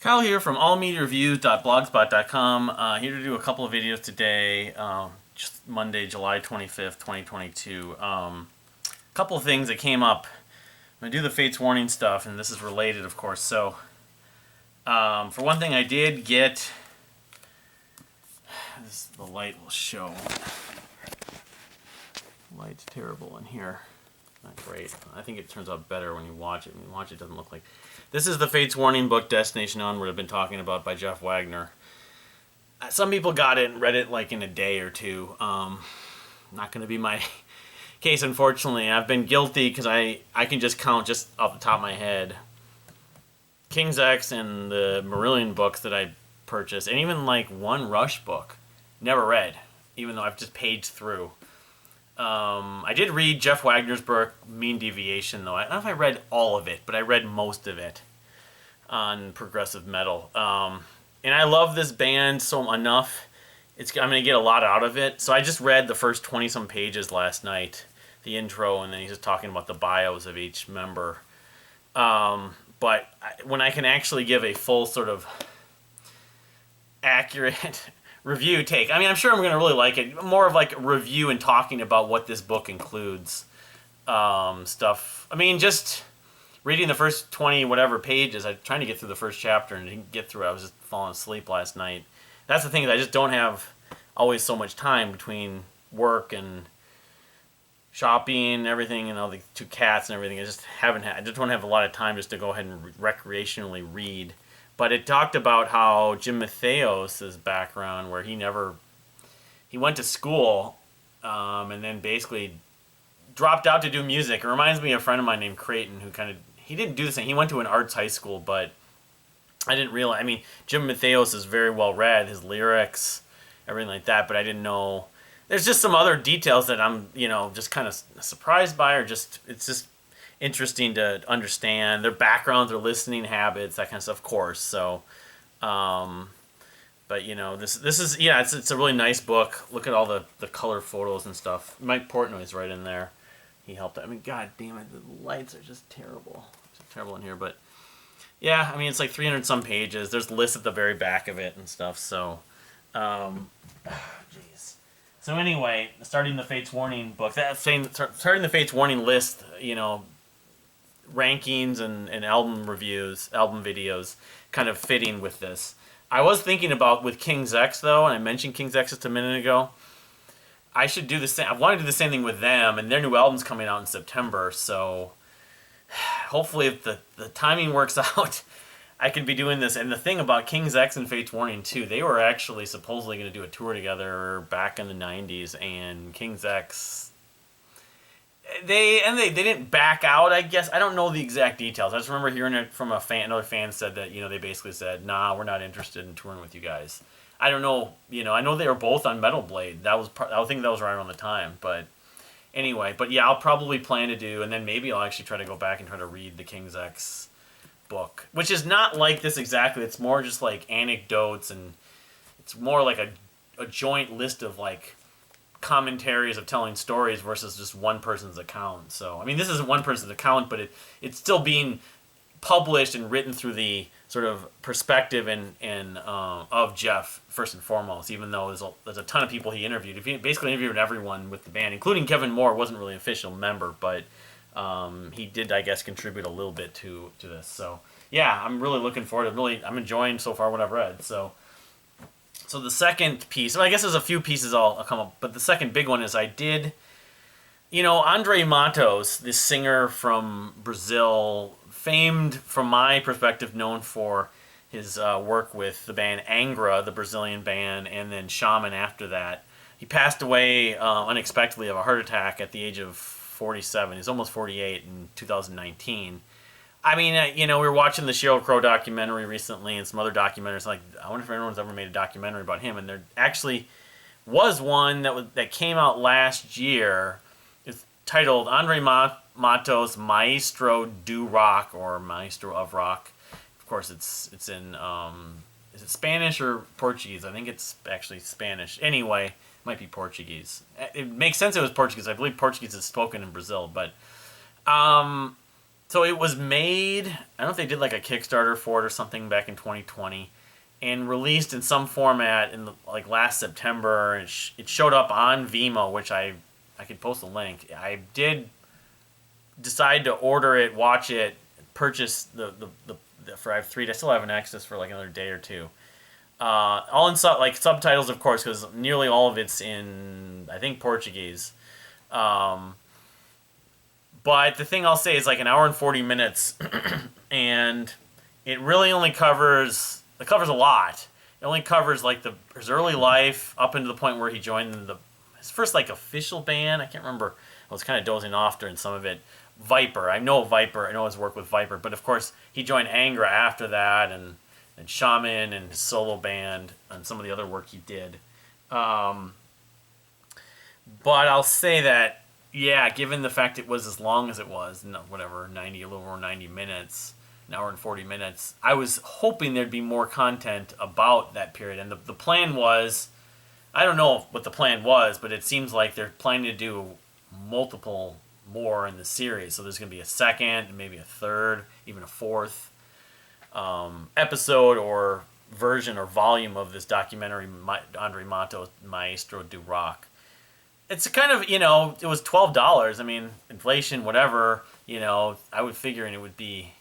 Kyle here from allmediareviews.blogspot.com. Here to do a couple of videos today, just Monday, July 25th, 2022. Couple of things that came up. I'm going to do the Fates Warning stuff, and this is related, of course. So, for one thing, I did get... the light will show. The light's terrible in here. Not great. I think it turns out better when you watch it. When you watch it, it doesn't look like... This is the Fates Warning book, Destination Onward, I've been talking about by Jeff Wagner. Some people got it and read it like in a day or two. Not going to be my case, unfortunately. I've been guilty because I can just count just off the top of my head. King's X and the Marillion books that I purchased, and even like one Rush book, never read, even though I've just paged through. I did read Jeff Wagner's book, Mean Deviation, though. I don't know if I read all of it, but I read most of it on progressive metal. And I love this band so enough. I'm going to get a lot out of it. So I just read the first 20-some pages last night, the intro, and then he's just talking about the bios of each member. But when I can actually give a full sort of accurate... review take. I mean, I'm sure I'm going to really like it. More of like a review and talking about what this book includes. Stuff. I mean, just reading the first 20 whatever pages. I'm trying to get through the first chapter and didn't get through it. I was just falling asleep last night. That's the thing, is I just don't have always so much time between work and shopping and everything, and all the two cats and everything. I just don't have a lot of time just to go ahead and recreationally read. But it talked about how Jim Matheos' background, where he went to school and then basically dropped out to do music. It reminds me of a friend of mine named Creighton, who he didn't do the same. He went to an arts high school, but I didn't realize. I mean, Jim Matheos is very well read, his lyrics, everything like that, but I didn't know. There's just some other details that I'm, just kind of surprised by, or it's just interesting to understand their backgrounds, their listening habits, that kind of stuff, of course. So, but this is it's a really nice book. Look at all the color photos and stuff. Mike Portnoy's right in there. He helped. I mean, god damn it, the lights are just terrible. It's terrible in here, but yeah, I mean, it's like 300 some pages. There's lists at the very back of it and stuff. So, jeez. So anyway, starting the Fates Warning book. Starting the Fates Warning list. Rankings and album reviews, album videos, kind of fitting with this. I was thinking about with King's X, though, and I mentioned King's X just a minute ago. I should do the same. I want to do the same thing with them, and their new album's coming out in September, so hopefully if the timing works out, I could be doing this. And the thing about King's X and Fates Warning, too, they were actually supposedly going to do a tour together back in the 90s, and King's X... They didn't back out, I guess. I don't know the exact details. I just remember hearing it from another fan said that, they basically said, nah, we're not interested in touring with you guys. I don't know, I know they were both on Metal Blade. I think that was right around the time, but anyway. But yeah, I'll probably plan to do, and then maybe I'll actually try to go back and try to read the King's X book, which is not like this exactly. It's more just like anecdotes, and it's more like a joint list of like commentaries of telling stories versus just one person's account. So, I mean, this isn't one person's account, but it's still being published and written through the sort of perspective and of Jeff, first and foremost, even though there's a ton of people he interviewed. He basically interviewed everyone with the band, including Kevin Moore. Wasn't really an official member, but he did, I guess, contribute a little bit to this. So, yeah, I'm really looking forward to I'm enjoying so far what I've read. So the second piece, I guess there's a few pieces I'll come up, but the second big one is I did, Andre Matos, this singer from Brazil, famed from my perspective, known for his work with the band Angra, the Brazilian band, and then Shaman after that. He passed away unexpectedly of a heart attack at the age of 47. He's almost 48 in 2019. I mean, we were watching the Sheryl Crow documentary recently and some other documentaries. Like, I wonder if anyone's ever made a documentary about him. And there actually was one that came out last year. It's titled Andre Matos, Maestro do Rock, or Maestro of Rock. Of course, it's in, is it Spanish or Portuguese? I think it's actually Spanish. Anyway, it might be Portuguese. It makes sense it was Portuguese. I believe Portuguese is spoken in Brazil, but... So it was made. I don't know if they did like a Kickstarter for it or something back in 2020, and released in some format in like last September. And it showed up on Vimeo, which I could post a link. I did decide to order it, watch it, purchase the for I have three. I still have an access for like another day or two. All in like subtitles, of course, because nearly all of it's in, I think, Portuguese. Um, but the thing I'll say is like an hour and 40 minutes, and it really only covers a lot. It only covers like his early life up into the point where he joined his first like official band. I can't remember. I was kind of dozing off during some of it. Viper. I know Viper. I know his work with Viper, but of course he joined Angra after that, and Shaman and his solo band and some of the other work he did. But I'll say that, yeah, given the fact it was as long as it was, whatever, 90, a little over 90 minutes, an hour and 40 minutes, I was hoping there'd be more content about that period. And the plan was, I don't know what the plan was, but it seems like they're planning to do multiple more in the series. So there's going to be a second, and maybe a third, even a fourth episode or version or volume of this documentary, Andre Matos, Maestro du Rock. It's kind of, it was $12. I mean, inflation, whatever, I was figuring it would be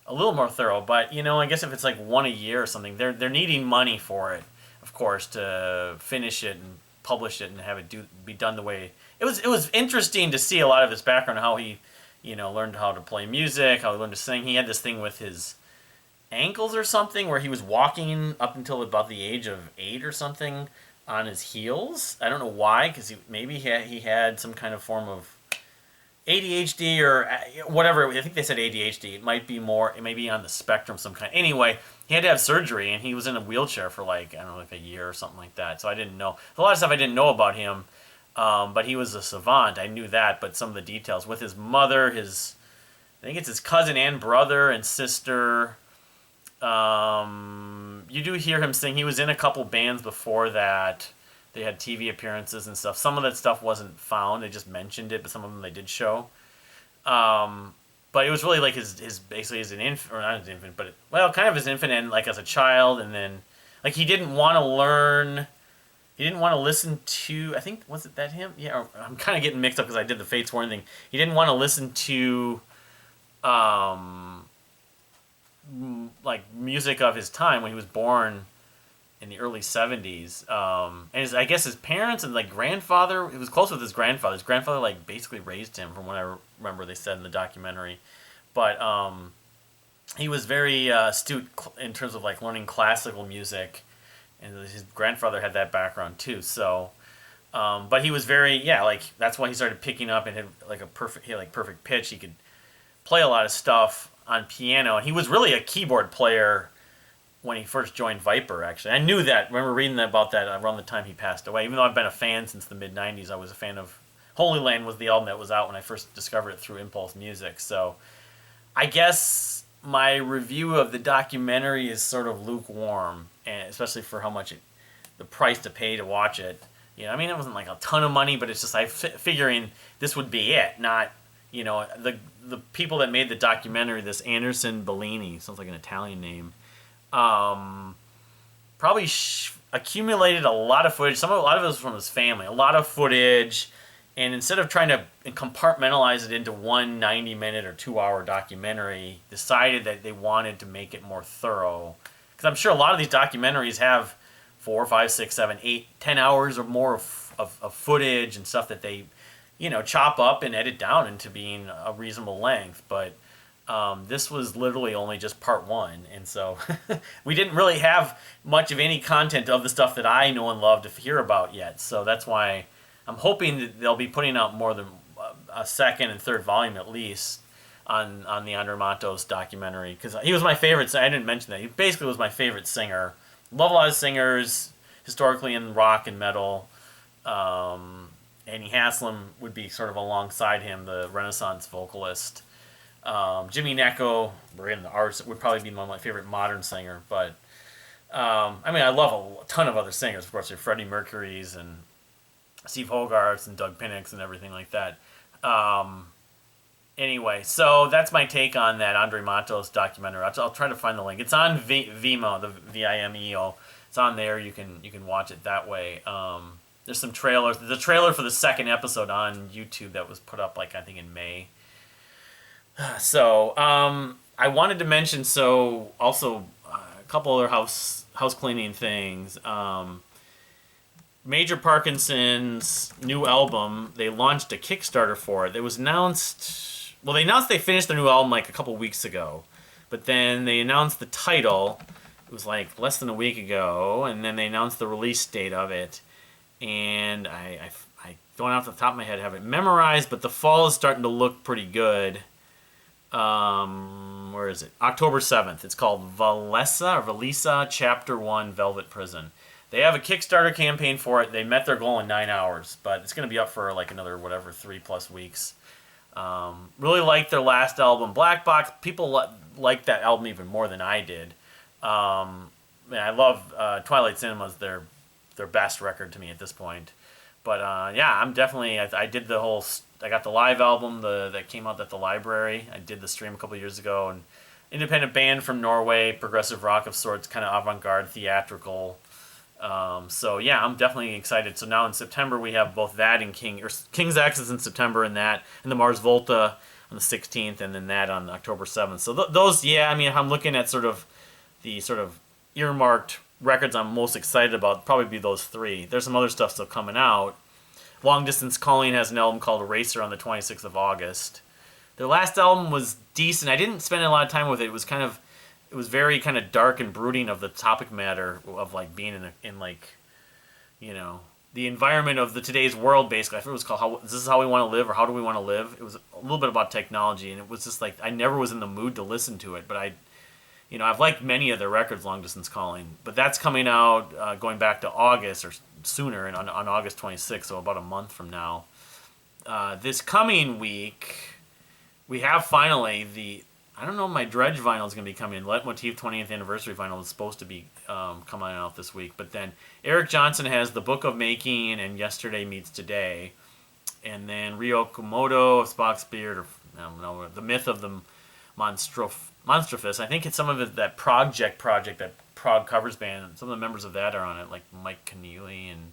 a little more thorough. But, I guess if it's like one a year or something, they're needing money for it, of course, to finish it and publish it and have it be done the way it was interesting to see a lot of his background, how he, learned how to play music, how he learned to sing. He had this thing with his ankles or something where he was walking up until about the age of 8 or something on his heels. I don't know why, because he had some kind of form of ADHD or whatever. I think they said ADHD. It might be on the spectrum some kind. Anyway, he had to have surgery, and he was in a wheelchair for like a year or something like that. So I didn't know a lot of stuff I didn't know about him. But he was a savant. I knew that, but some of the details with his mother, I think it's his cousin and brother and sister. You do hear him sing. He was in a couple bands before that. They had TV appearances and stuff. Some of that stuff wasn't found. They just mentioned it, but some of them they did show. But it was really like his basically as an infant, or not as an infant, but kind of as an infant and like as a child, and then like he didn't want to learn. He didn't want to listen to, I think, was it that him? Yeah, I'm kind of getting mixed up because I did the Fates Warning thing. He didn't want to listen to, like, music of his time when he was born in the early 70s. And I guess his parents and, like, grandfather, he was close with his grandfather. His grandfather, like, basically raised him, from what I remember they said in the documentary. But he was very astute in terms of, like, learning classical music. And his grandfather had that background too, so, but he was very, like, that's why he started picking up and had like perfect pitch. He could play a lot of stuff on piano, and he was really a keyboard player when he first joined Viper. Actually, I knew that. I remember reading about that around the time he passed away. Even though I've been a fan since the mid '90s, I was a fan of Holy Land. Was the album that was out when I first discovered it through Impulse Music. So, I guess my review of the documentary is sort of lukewarm, and especially for how much the price to pay to watch it. I mean, it wasn't like a ton of money, but it's just figuring this would be it, not, the people that made the documentary, this Anderson Bellini, sounds like an Italian name, probably accumulated a lot of footage. A lot of it was from his family, a lot of footage. And instead of trying to compartmentalize it into one 90-minute or 2-hour documentary, decided that they wanted to make it more thorough. Because I'm sure a lot of these documentaries have 4, 5, 6, 7, 8, 10 hours or more of footage and stuff that they, chop up and edit down into being a reasonable length. But this was literally only just part 1. And so we didn't really have much of any content of the stuff that I know and love to hear about yet. So that's why I'm hoping that they'll be putting out more than a second and third volume at least on the Andre Matos documentary, because he was my favorite. I didn't mention that. He basically was my favorite singer. Love a lot of singers historically in rock and metal. Annie Haslam would be sort of alongside him, the Renaissance vocalist. Jimmy Necco, we're in the arts, would probably be my favorite modern singer. But I mean, I love a ton of other singers. Of course, there's Freddie Mercury's and Steve Hogarth's and Doug Pinnick's and everything like that. Anyway, so that's my take on that Andre Matos documentary. I'll try to find the link. It's on Vimeo, the Vimeo. It's on there. You can watch it that way. There's some trailers. There's a trailer for the second episode on YouTube that was put up, like, I think in May. So I wanted to mention also a couple other house cleaning things. Major Parkinson's new album, they launched a Kickstarter for it. It was announced. Well, they announced they finished their new album like a couple weeks ago, but then they announced the title. It was like less than a week ago, and then they announced the release date of it. And I don't off the top of my head have it memorized, but the fall is starting to look pretty good. Where is it? October 7th. It's called Valesa Chapter 1 Velvet Prison. They have a Kickstarter campaign for it. They met their goal in 9 hours, but it's going to be up for like another 3+ weeks. Really liked their last album, Black Box. People liked that album even more than I did. I love Twilight Cinema's their best record to me at this point. But I'm definitely. I did the whole. I got the live album that came out at the library. I did the stream a couple years ago, and independent band from Norway, progressive rock of sorts, kind of avant-garde, theatrical. I'm definitely excited. So now in September we have both that and King's X is in September, and the Mars Volta on the 16th, and then that on October 7th. So those, I'm looking at sort of the earmarked records I'm most excited about. Probably be those three. There's some other stuff still coming out. Long Distance Calling has an album called Eraser on the 26th of August. Their last album was decent. I didn't spend a lot of time with it. It was very kind of dark and brooding of the topic matter of like being in the environment of today's world. Basically, I think it was called "This Is How We Want to Live" or "How Do We Want to Live." It was a little bit about technology, and it was just like I never was in the mood to listen to it. But I've liked many of their records, Long Distance Calling. But that's coming out going back to August or sooner, and on August 26th, so about a month from now. This coming week, we have finally I don't know if my Dredge vinyl is going to be coming in. Leitmotif 20th Anniversary vinyl is supposed to be coming out this week. But then Eric Johnson has The Book of Making and Yesterday Meets Today. And then Ryo Komodo of Spock's Beard, or I don't know, The Myth of the Monstrofist. I think it's some of it, that project, that prog covers band. Some of the members of that are on it, like Mike Keneally and...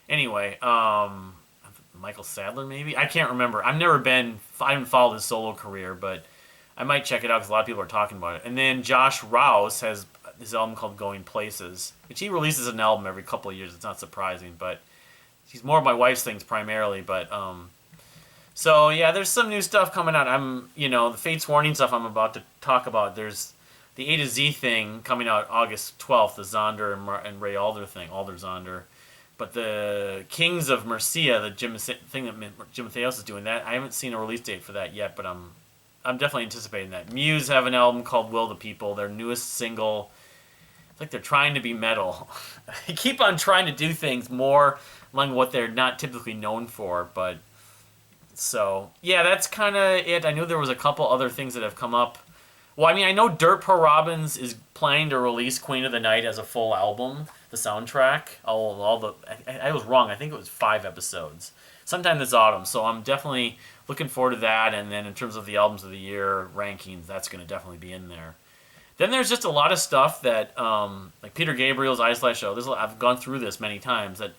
Anyway, Michael Sadler maybe? I can't remember. I haven't followed his solo career, but... I might check it out because a lot of people are talking about it. And then Josh Rouse has his album called Going Places, which he releases an album every couple of years. It's not surprising, but he's more of my wife's things primarily. But there's some new stuff coming out. The Fates Warning stuff I'm about to talk about. There's the A to Z thing coming out August 12th, the Zonder and Ray Alder thing, Alder Zonder. But the Kings of Mercia, the thing that Jim Matheos is doing, that I haven't seen a release date for that yet, but I'm definitely anticipating that. Muse have an album called Will the People, their newest single. It's like they're trying to be metal. They keep on trying to do things more along what they're not typically known for, but... So, that's kind of it. I knew there was a couple other things that have come up. Well, I know Dirt Poor Robins is planning to release Queen of the Night as a full album, the soundtrack. I was wrong. I think it was 5 episodes. Sometime this autumn, so I'm definitely looking forward to that. And then in terms of the albums of the year rankings, that's going to definitely be in there. Then there's just a lot of stuff that, like Peter Gabriel's Ice Show. I've gone through this many times that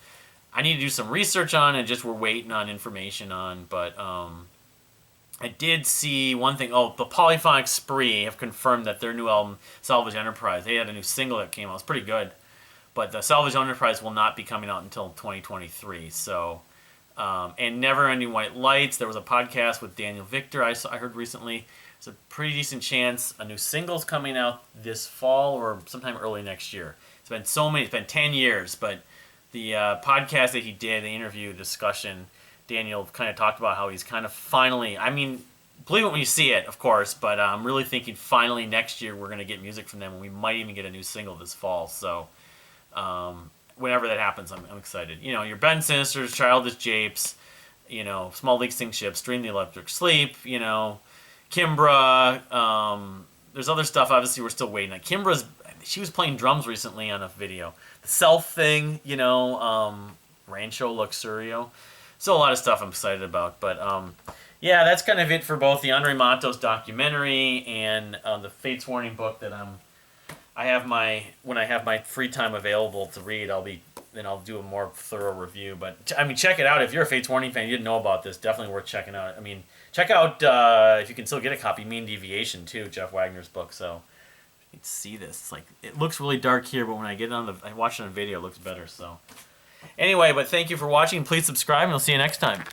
I need to do some research on, and just we're waiting on information on. But I did see one thing. Oh, the Polyphonic Spree have confirmed that their new album, Salvage Enterprise, they had a new single that came out. It's pretty good. But the Salvage Enterprise will not be coming out until 2023. So... and Never Ending White Lights. There was a podcast with Daniel Victor I heard recently. There's a pretty decent chance a new single's coming out this fall or sometime early next year. It's been 10 years, but the podcast that he did, the interview discussion, Daniel kind of talked about how he's kind of finally, believe it when you see it, of course, but I'm really thinking finally next year we're going to get music from them, and we might even get a new single this fall. So, whenever that happens, I'm excited. Your Ben Sinisters, Childish Japes, Small League Sing Ships, Dream the Electric Sleep, Kimbra. There's other stuff, obviously, we're still waiting on. She was playing drums recently on a video. The Self thing, Rancho Luxurio. So a lot of stuff I'm excited about. But, yeah, that's kind of it for both the Andre Matos documentary and the Fates Warning book that when I have my free time available to read, I'll do a more thorough review. But I mean, check it out if you're a Fates Warning fan. You didn't know about this. Definitely worth checking out. I mean, check out if you can still get a copy, Mean Deviation too, Jeff Wagner's book. So you can see this. It's like it looks really dark here, but when I watch it on video, it looks better. So anyway, but thank you for watching. Please subscribe, and we'll see you next time.